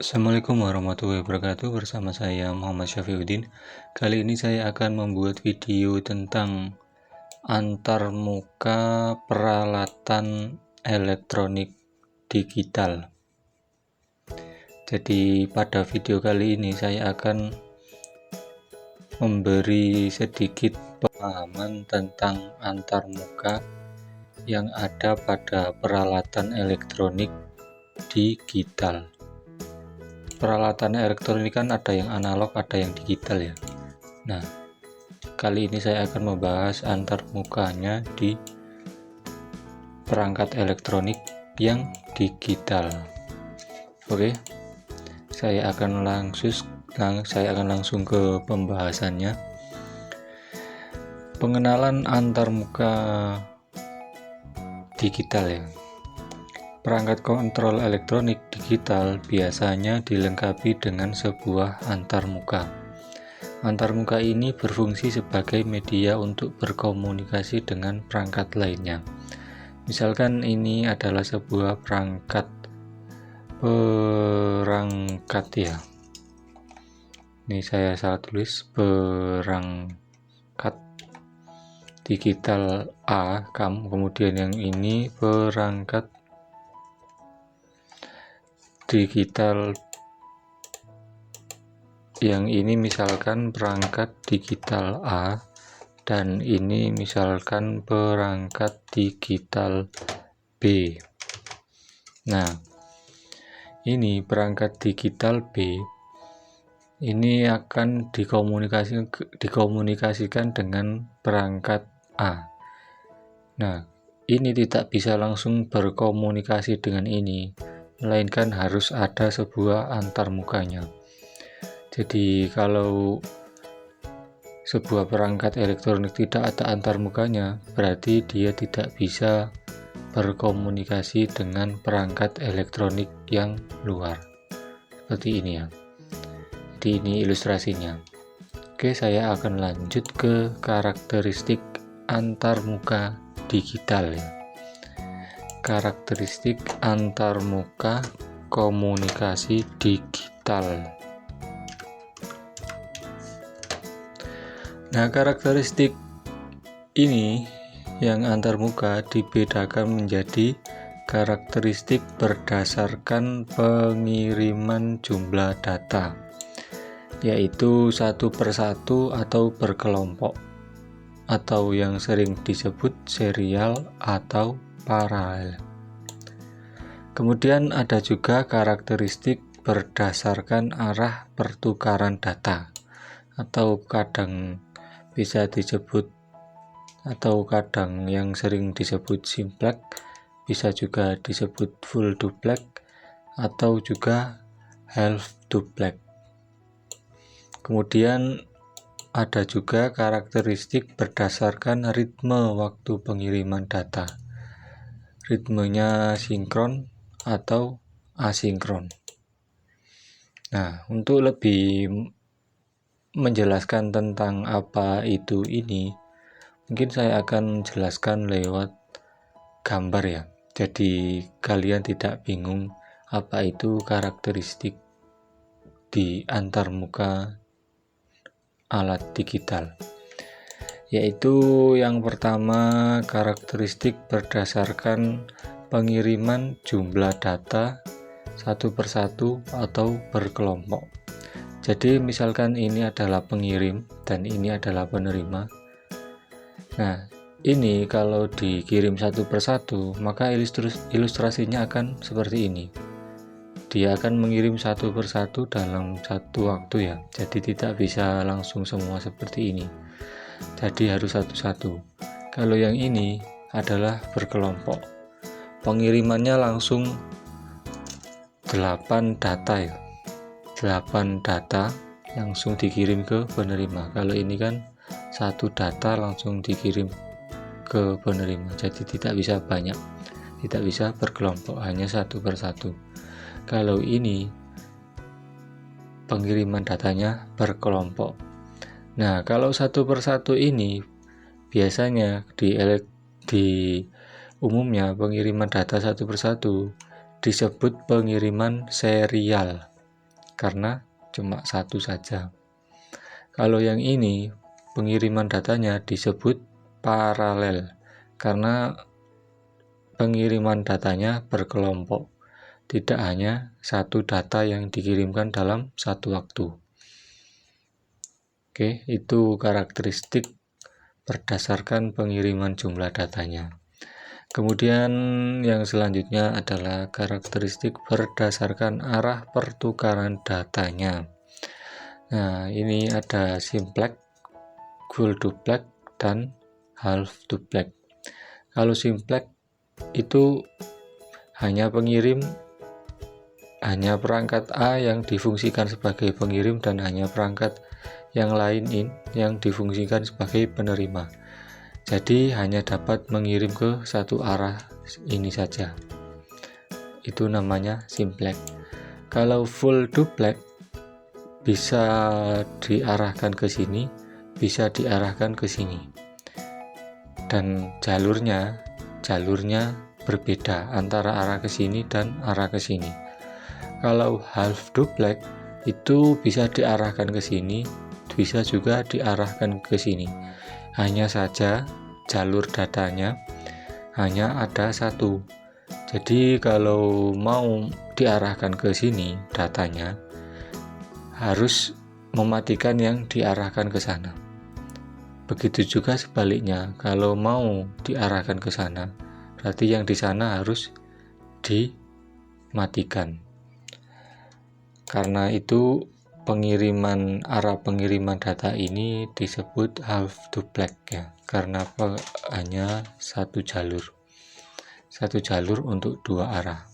Assalamualaikum warahmatullahi wabarakatuh. Bersama saya Muhammad Syafiuddin. Kali ini saya akan membuat video tentang antarmuka peralatan elektronik digital. Jadi pada video kali ini saya akan memberi sedikit pemahaman tentang antarmuka yang ada pada peralatan elektronik digital. Peralatan elektronik kan ada yang analog, ada yang digital ya. Nah, kali ini saya akan membahas antarmukanya di perangkat elektronik yang digital. Oke, saya akan langsung ke pembahasannya. Pengenalan antarmuka digital ya. Perangkat kontrol elektronik digital biasanya dilengkapi dengan sebuah antarmuka. Antarmuka ini berfungsi sebagai media untuk berkomunikasi dengan perangkat lainnya. Misalkan ini adalah sebuah perangkat ya. Ini saya salah tulis, perangkat digital A, kemudian yang ini perangkat digital, yang ini misalkan perangkat digital A dan ini misalkan perangkat digital B. Nah, ini perangkat digital B ini akan dikomunikasikan dengan perangkat A. Nah, ini tidak bisa langsung berkomunikasi dengan ini, melainkan harus ada sebuah antarmukanya. Jadi kalau sebuah perangkat elektronik tidak ada antarmukanya, berarti dia tidak bisa berkomunikasi dengan perangkat elektronik yang luar. Seperti ini ya. Jadi ini ilustrasinya. Oke, saya akan lanjut ke karakteristik antarmuka digital ya. Karakteristik antarmuka komunikasi digital. Nah, karakteristik ini yang antarmuka dibedakan menjadi karakteristik berdasarkan pengiriman jumlah data, yaitu satu persatu atau berkelompok, atau yang sering disebut serial atau paralel. Kemudian ada juga karakteristik berdasarkan arah pertukaran data, atau kadang bisa disebut, atau kadang yang sering disebut simplex, bisa juga disebut full duplex atau juga half duplex. Kemudian ada juga karakteristik berdasarkan ritme waktu pengiriman data, ritmenya sinkron atau asinkron. Nah, untuk lebih menjelaskan tentang apa itu ini, mungkin saya akan jelaskan lewat gambar ya. Jadi kalian tidak bingung apa itu karakteristik di antarmuka alat digital. Yaitu yang pertama, karakteristik berdasarkan pengiriman jumlah data satu persatu atau berkelompok. Jadi misalkan ini adalah pengirim dan ini adalah penerima. Nah, ini kalau dikirim satu persatu, maka ilustrasinya akan seperti ini. Dia akan mengirim satu persatu dalam satu waktu ya. Jadi tidak bisa langsung semua seperti ini. Jadi harus satu-satu. Kalau yang ini adalah berkelompok. Pengirimannya langsung 8 data ya. 8 data langsung dikirim ke penerima. Kalau ini kan satu data langsung dikirim ke penerima. Jadi tidak bisa banyak, tidak bisa berkelompok, hanya satu persatu. Kalau ini pengiriman datanya berkelompok. Nah, kalau satu persatu ini biasanya di umumnya pengiriman data satu persatu disebut pengiriman serial. karena cuma satu saja. Kalau yang ini pengiriman datanya disebut paralel karena pengiriman datanya berkelompok, tidak hanya satu data yang dikirimkan dalam satu waktu. Oke, itu karakteristik berdasarkan pengiriman jumlah datanya. Kemudian yang selanjutnya adalah karakteristik berdasarkan arah pertukaran datanya. Nah, ini ada simplex, full duplex, dan half duplex. Kalau simplex itu hanya perangkat A yang difungsikan sebagai pengirim dan hanya perangkat yang lain yang difungsikan sebagai penerima. Jadi hanya dapat mengirim ke satu arah ini saja. Itu namanya simplex. Kalau full duplex bisa diarahkan ke sini, bisa diarahkan ke sini. Dan jalurnya berbeda antara arah ke sini dan arah ke sini. Kalau half duplex itu bisa diarahkan ke sini, bisa juga diarahkan ke sini. Hanya saja jalur datanya hanya ada satu. Jadi kalau mau diarahkan ke sini datanya harus mematikan yang diarahkan ke sana. Begitu juga sebaliknya, kalau mau diarahkan ke sana, berarti yang di sana harus dimatikan. Karena itu arah pengiriman data ini disebut half duplex ya, karena hanya satu jalur untuk dua arah.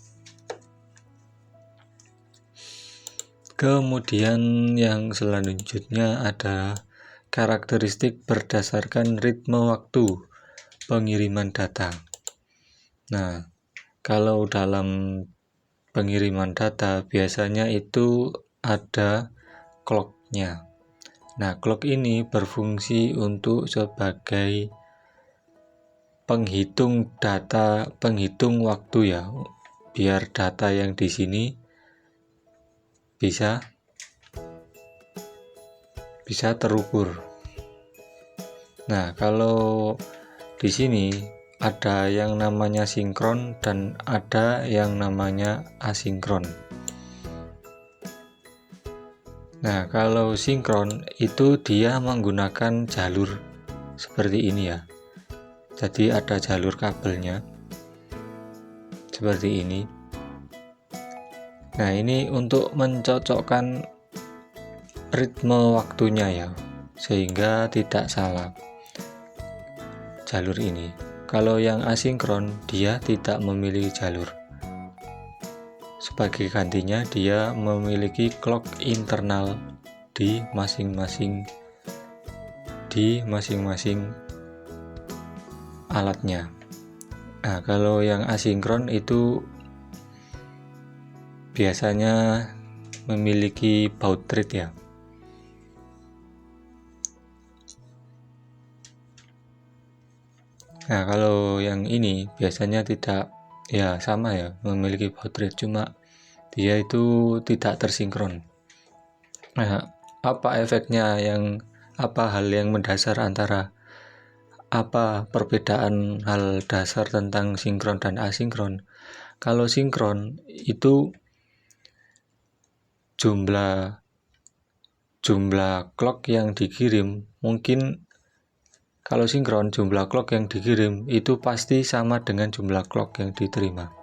Kemudian yang selanjutnya ada karakteristik berdasarkan ritme waktu pengiriman data. Nah, kalau dalam pengiriman data biasanya itu ada clock-nya. Nah, clock ini berfungsi untuk sebagai penghitung waktu ya, biar data yang di sini bisa terukur. Nah, kalau di sini ada yang namanya sinkron dan ada yang namanya asinkron. Nah, kalau sinkron itu dia menggunakan jalur seperti ini ya. Jadi ada jalur kabelnya seperti ini. Nah, ini untuk mencocokkan ritme waktunya ya, sehingga tidak salah jalur ini. Kalau yang asinkron dia tidak memiliki jalur. Sebagai gantinya dia memiliki clock internal di masing-masing alatnya. Nah, kalau yang asinkron itu biasanya memiliki baud rate ya. Nah, kalau yang ini biasanya tidak, ya sama ya, memiliki baud rate, cuma dia itu tidak tersinkron. Nah, apa efeknya, hal yang mendasar antara perbedaan hal dasar tentang sinkron dan asinkron? Kalau sinkron itu jumlah clock yang dikirim mungkin. Kalau sinkron, jumlah clock yang dikirim itu pasti sama dengan jumlah clock yang diterima.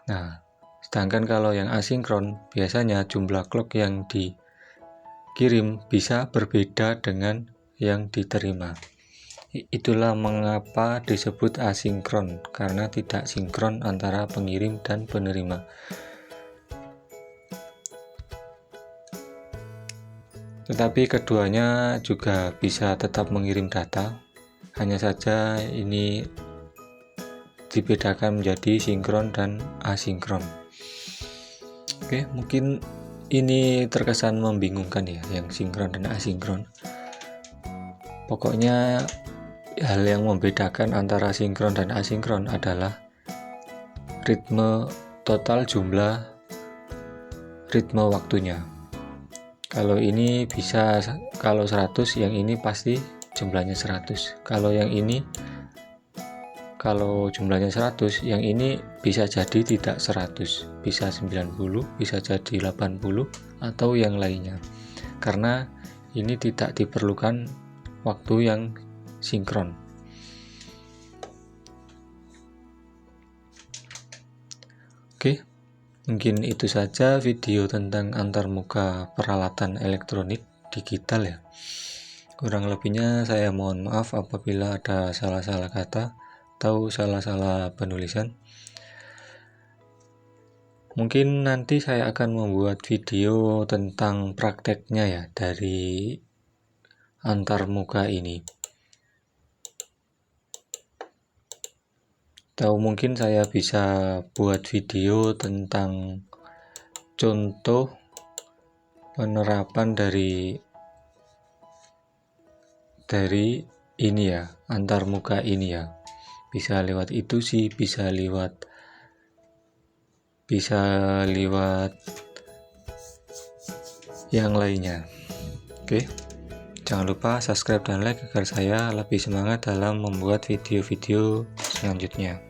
Nah, sedangkan kalau yang asinkron, biasanya jumlah clock yang dikirim bisa berbeda dengan yang diterima. Itulah mengapa disebut asinkron, karena tidak sinkron antara pengirim dan penerima. Tetapi keduanya juga bisa tetap mengirim data, hanya saja ini dibedakan menjadi sinkron dan asinkron. Oke, mungkin ini terkesan membingungkan ya, yang sinkron dan asinkron. Pokoknya hal yang membedakan antara sinkron dan asinkron adalah ritme total jumlah ritme waktunya. Kalau ini bisa, kalau 100, yang ini pasti jumlahnya 100. Kalau yang ini, kalau jumlahnya 100, yang ini bisa jadi tidak 100, bisa 90, bisa jadi 80, atau yang lainnya. Karena ini tidak diperlukan waktu yang sinkron. Oke, mungkin itu saja video tentang antarmuka peralatan elektronik digital ya. Kurang lebihnya saya mohon maaf apabila ada salah-salah kata atau salah-salah penulisan. Mungkin nanti saya akan membuat video tentang prakteknya ya dari antarmuka ini. Atau mungkin saya bisa buat video tentang contoh penerapan dari ini ya, antarmuka ini ya. Bisa lewat itu sih, bisa lewat yang lainnya. Oke. Jangan lupa subscribe dan like agar saya lebih semangat dalam membuat video-video selanjutnya.